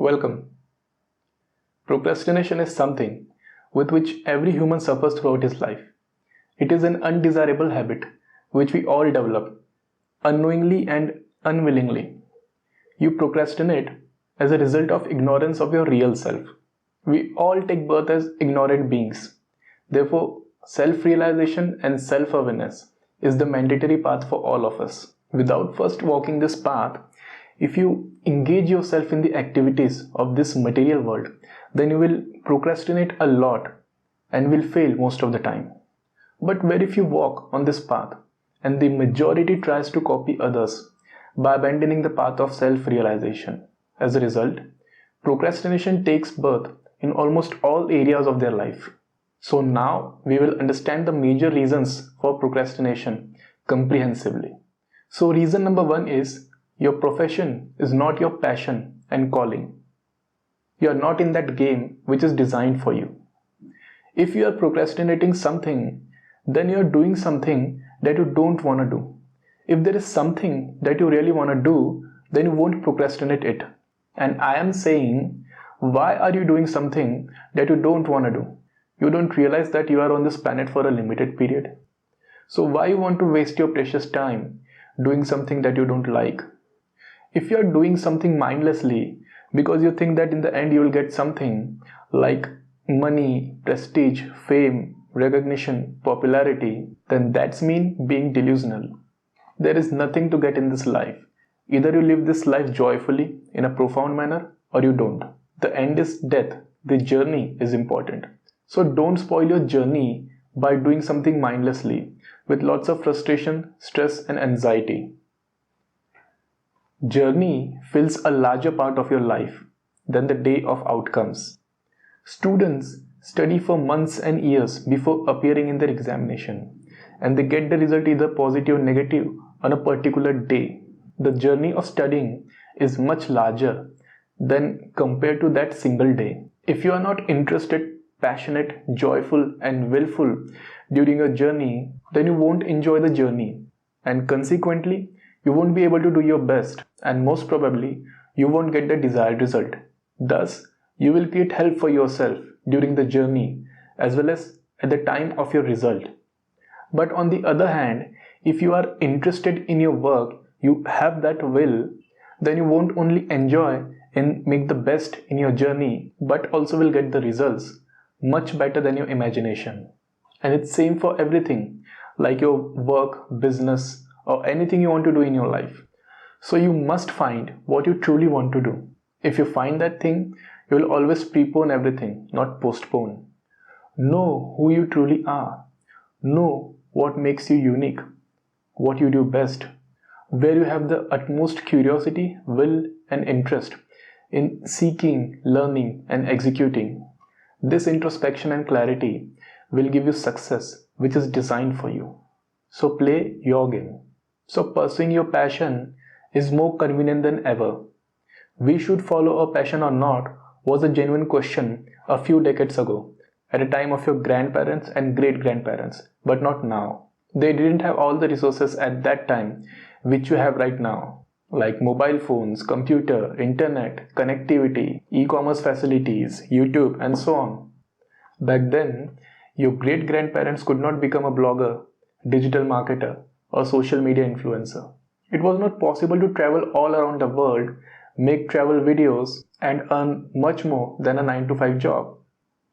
Welcome. Procrastination is something with which every human suffers throughout his life. It is an undesirable habit which we all develop, unknowingly and unwillingly. You procrastinate as a result of ignorance of your real self. We all take birth as ignorant beings. Therefore, self-realization and self-awareness is the mandatory path for all of us. Without first walking this path, if you engage yourself in the activities of this material world, then you will procrastinate a lot and will fail most of the time. But where if you walk on this path and the majority tries to copy others by abandoning the path of self-realization. As a result, procrastination takes birth in almost all areas of their life. So now we will understand the major reasons for procrastination comprehensively. So reason number 1 is your profession is not your passion and calling. You are not in that game which is designed for you. If you are procrastinating something, then you are doing something that you don't want to do. If there is something that you really want to do, then you won't procrastinate it. And I am saying, why are you doing something that you don't want to do? You don't realize that you are on this planet for a limited period. So why you want to waste your precious time doing something that you don't like? If you are doing something mindlessly because you think that in the end you will get something like money, prestige, fame, recognition, popularity, then that's mean being delusional. There is nothing to get in this life. Either you live this life joyfully in a profound manner or you don't. The end is death. The journey is important. So don't spoil your journey by doing something mindlessly with lots of frustration, stress and anxiety. Journey fills a larger part of your life than the day of outcomes. Students study for months and years before appearing in their examination, and they get the result either positive or negative on a particular day. The journey of studying is much larger than compared to that single day. If you are not interested, passionate, joyful and willful during a journey, then you won't enjoy the journey, and consequently you won't be able to do your best, and most probably you won't get the desired result. Thus, you will create hell for yourself during the journey as well as at the time of your result. But on the other hand, if you are interested in your work, you have that will, then you won't only enjoy and make the best in your journey, but also will get the results much better than your imagination. And it's same for everything, like your work, business, or anything you want to do in your life. So you must find what you truly want to do. If you find that thing, you will always prepone everything, not postpone. Know who you truly are. Know what makes you unique, what you do best, where you have the utmost curiosity, will and interest in seeking, learning and executing. This introspection and clarity will give you success which is designed for you. So play your game. So pursuing your passion is more convenient than ever. We should follow our passion or not was a genuine question a few decades ago, at a time of your grandparents and great-grandparents, but not now. They didn't have all the resources at that time which you have right now, like mobile phones, computer, internet, connectivity, e-commerce facilities, YouTube and so on. Back then, your great-grandparents could not become a blogger, digital marketer or social media influencer. It was not possible to travel all around the world, make travel videos and earn much more than a 9-to-5 job.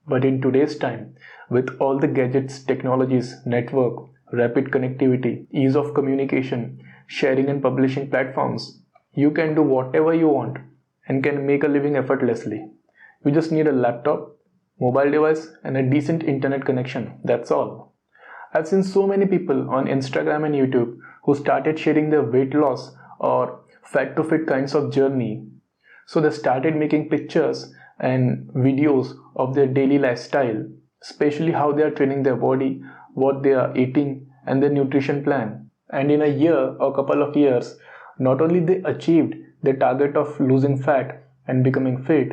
But in today's time, with all the gadgets, technologies, network, rapid connectivity, ease of communication, sharing and publishing platforms, you can do whatever you want and can make a living effortlessly. You just need a laptop, mobile device and a decent internet connection. That's all. I've seen so many people on Instagram and YouTube who started sharing their weight loss or fat to fit kinds of journey. So they started making pictures and videos of their daily lifestyle, especially how they are training their body, what they are eating and their nutrition plan. And in a year or couple of years, not only they achieved their target of losing fat and becoming fit,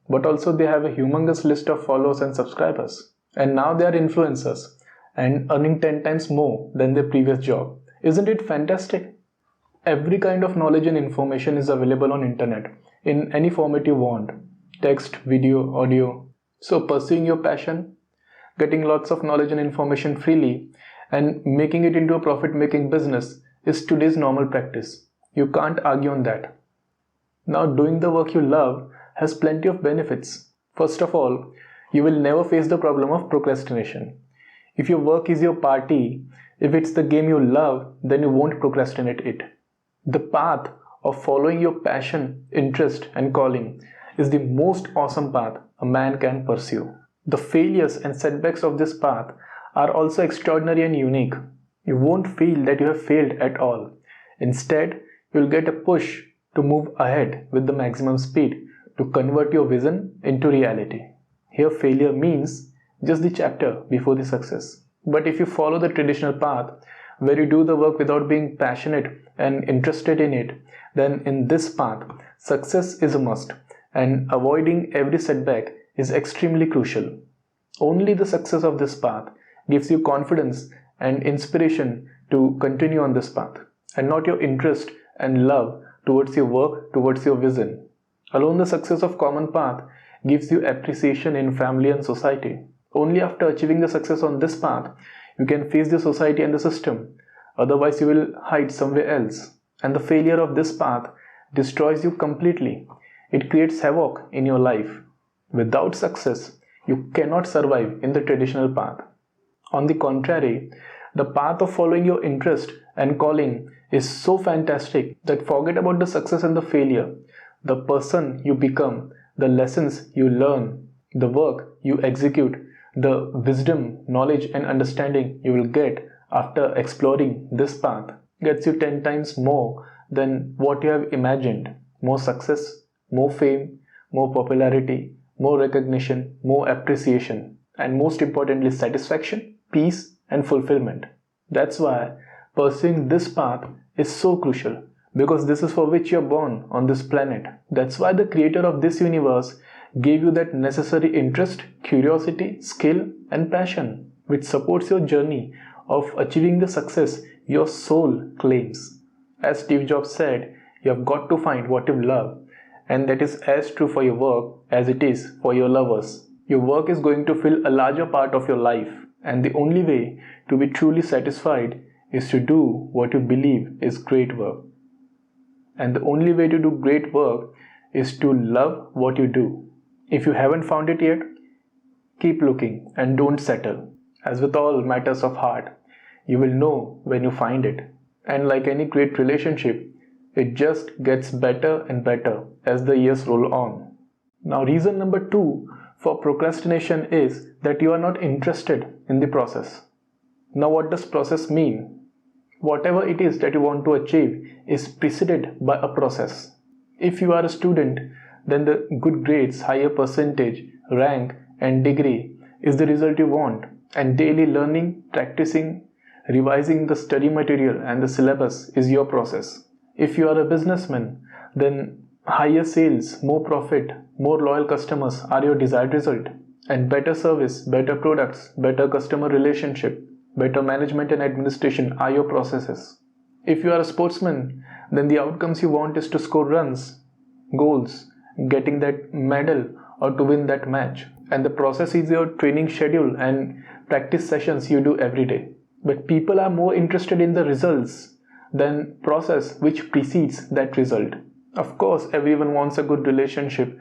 but also they have a humongous list of followers and subscribers. And now they are influencers and earning 10 times more than their previous job. Isn't it fantastic? Every kind of knowledge and information is available on internet in any format you want. text, video, audio. So pursuing your passion, getting lots of knowledge and information freely, and making it into a profit-making business is today's normal practice. You can't argue on that. Now, doing the work you love has plenty of benefits. First of all, you will never face the problem of procrastination. If your work is your party, if it's the game you love, then you won't procrastinate it. The path of following your passion, interest, and calling is the most awesome path a man can pursue. The failures and setbacks of this path are also extraordinary and unique. You won't feel that you have failed at all. Instead, you'll get a push to move ahead with the maximum speed to convert your vision into reality. Here, failure means just the chapter before the success. But if you follow the traditional path, where you do the work without being passionate and interested in it, then in this path, success is a must, and avoiding every setback is extremely crucial. Only the success of this path gives you confidence and inspiration to continue on this path, and not your interest and love towards your work, towards your vision. Alone the success of common path gives you appreciation in family and society. Only after achieving the success on this path, you can face the society and the system. Otherwise, you will hide somewhere else. And the failure of this path destroys you completely. It creates havoc in your life. Without success, you cannot survive in the traditional path. On the contrary, the path of following your interest and calling is so fantastic that forget about the success and the failure. The person you become, the lessons you learn, the work you execute, the wisdom, knowledge and understanding you will get after exploring this path gets you 10 times more than what you have imagined. More success, more fame, more popularity, more recognition, more appreciation, and most importantly satisfaction, peace and fulfillment. That's why pursuing this path is so crucial, because this is for which you're born on this planet. That's why the creator of this universe gave you that necessary interest, curiosity, skill and passion which supports your journey of achieving the success your soul claims. As Steve Jobs said, you have got to find what you love, and that is as true for your work as it is for your lovers. Your work is going to fill a larger part of your life, and the only way to be truly satisfied is to do what you believe is great work. And the only way to do great work is to love what you do. If you haven't found it yet, keep looking and don't settle. As with all matters of heart, you will know when you find it. And like any great relationship, it just gets better and better as the years roll on. Now, reason number 2 for procrastination is that you are not interested in the process. Now, what does process mean? Whatever it is that you want to achieve is preceded by a process. If you are a student, then the good grades, higher percentage, rank and degree is the result you want, and daily learning, practicing, revising the study material and the syllabus is your process. If you are a businessman, then higher sales, more profit, more loyal customers are your desired result, and better service, better products, better customer relationship, better management and administration are your processes. If you are a sportsman, then the outcomes you want is to score runs, goals, getting that medal or to win that match, and the process is your training schedule and practice sessions you do every day. But people are more interested in the results than process which precedes that result. Of course, everyone wants a good relationship,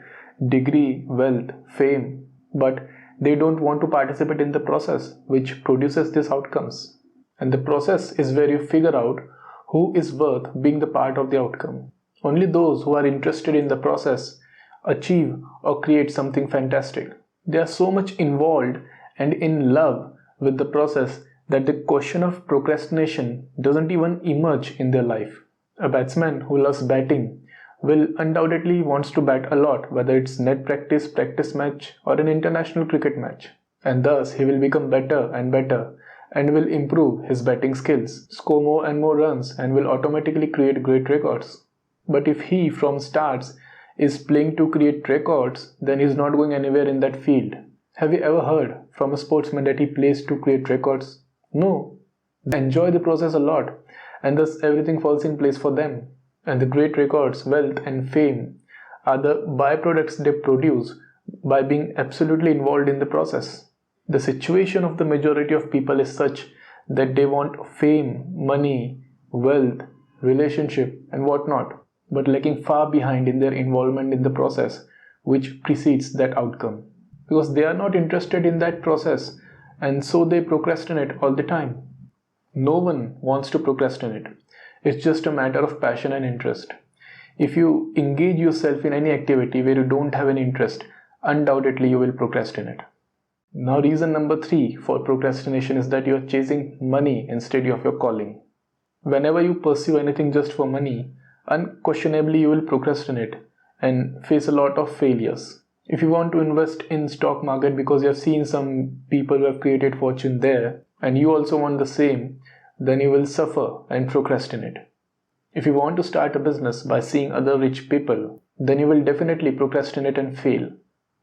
degree, wealth, fame, but they don't want to participate in the process which produces these outcomes. And the process is where you figure out who is worth being the part of the outcome. Only those who are interested in the process achieve or create something fantastic. They are so much involved and in love with the process that the question of procrastination doesn't even emerge in their life. A batsman who loves batting will undoubtedly wants to bat a lot, whether it's net practice, practice match or an international cricket match. And thus he will become better and better and will improve his batting skills, score more and more runs and will automatically create great records. But if he from starts is playing to create records, then he's not going anywhere in that field. Have you ever heard from a sportsman that he plays to create records? No. They enjoy the process a lot and thus everything falls in place for them. And the great records, wealth and fame are the byproducts they produce by being absolutely involved in the process. The situation of the majority of people is such that they want fame, money, wealth, relationship, and whatnot, but lagging far behind in their involvement in the process which precedes that outcome. Because they are not interested in that process, and so they procrastinate all the time. No one wants to procrastinate. It's just a matter of passion and interest. If you engage yourself in any activity where you don't have any interest, undoubtedly you will procrastinate. Now, reason number 3 for procrastination is that you are chasing money instead of your calling. Whenever you pursue anything just for money, unquestionably you will procrastinate and face a lot of failures. If you want to invest in stock market because you have seen some people who have created fortune there and you also want the same, then you will suffer and procrastinate. If you want to start a business by seeing other rich people, then you will definitely procrastinate and fail.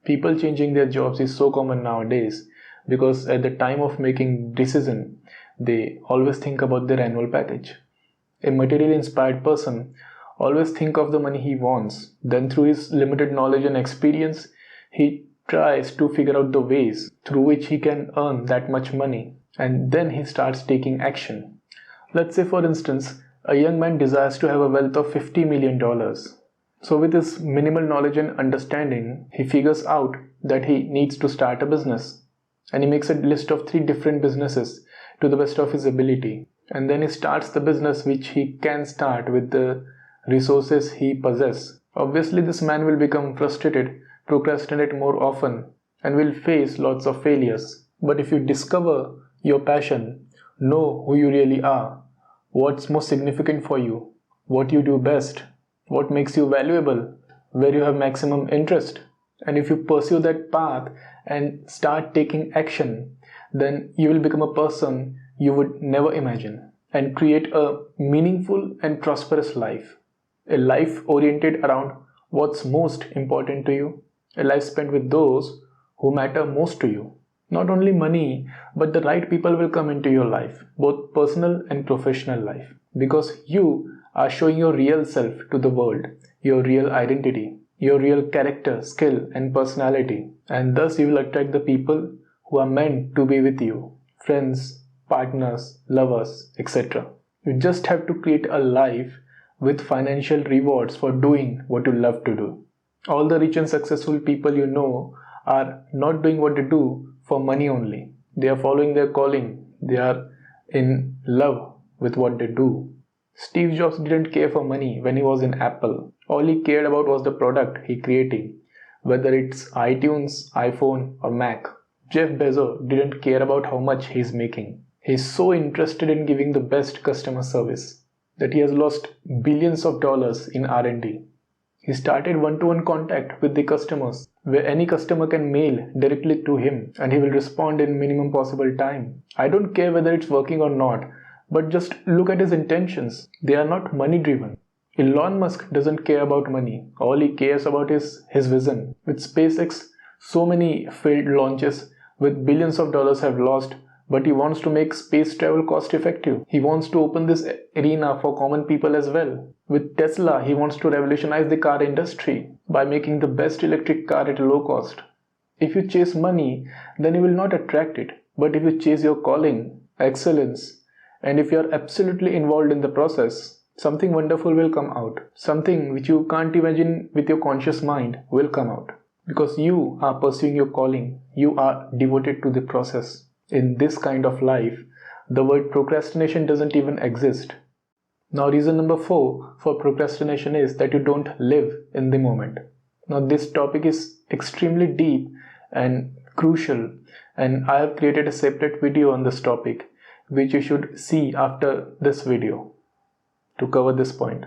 People changing their jobs is so common nowadays because at the time of making decision, they always think about their annual package. A materially inspired person always think of the money he wants. Then through his limited knowledge and experience, he tries to figure out the ways through which he can earn that much money. And then he starts taking action. Let's say for instance, a young man desires to have a wealth of $50 million. So with his minimal knowledge and understanding, he figures out that he needs to start a business. And he makes a list of 3 different businesses to the best of his ability. And then he starts the business which he can start with the resources he possesses. Obviously this man will become frustrated, procrastinate more often, and will face lots of failures. But if you discover your passion, know who you really are, what's most significant for you, what you do best, what makes you valuable, where you have maximum interest, and if you pursue that path and start taking action, then you will become a person you would never imagine and create a meaningful and prosperous life. A life oriented around what's most important to you, a life spent with those who matter most to you. Not only money, but the right people will come into your life, both personal and professional life, because you are showing your real self to the world, your real identity, your real character, skill, and personality, and thus you will attract the people who are meant to be with you, friends, partners, lovers, etc. You just have to create a life with financial rewards for doing what you love to do. All the rich and successful people you know are not doing what they do for money only. They are following their calling. They are in love with what they do. Steve Jobs didn't care for money when he was in Apple. All he cared about was the product he created, whether it's iTunes, iPhone, or Mac. Jeff Bezos didn't care about how much he's making. He's so interested in giving the best customer service that he has lost billions of dollars in R&D. He started one-to-one contact with the customers, where any customer can mail directly to him and he will respond in minimum possible time. I don't care whether it's working or not, but just look at his intentions. They are not money driven. Elon Musk doesn't care about money. All he cares about is his vision. With SpaceX, so many failed launches with billions of dollars have lost, but he wants to make space travel cost effective. He wants to open this arena for common people as well. With Tesla, he wants to revolutionize the car industry by making the best electric car at a low cost. If you chase money, then you will not attract it. But if you chase your calling, excellence, and if you are absolutely involved in the process, something wonderful will come out. Something which you can't imagine with your conscious mind will come out. Because you are pursuing your calling. You are devoted to the process. In this kind of life, the word procrastination doesn't even exist. Now, reason number 4 for procrastination is that you don't live in the moment. Now, this topic is extremely deep and crucial, and I have created a separate video on this topic, which you should see after this video to cover this point.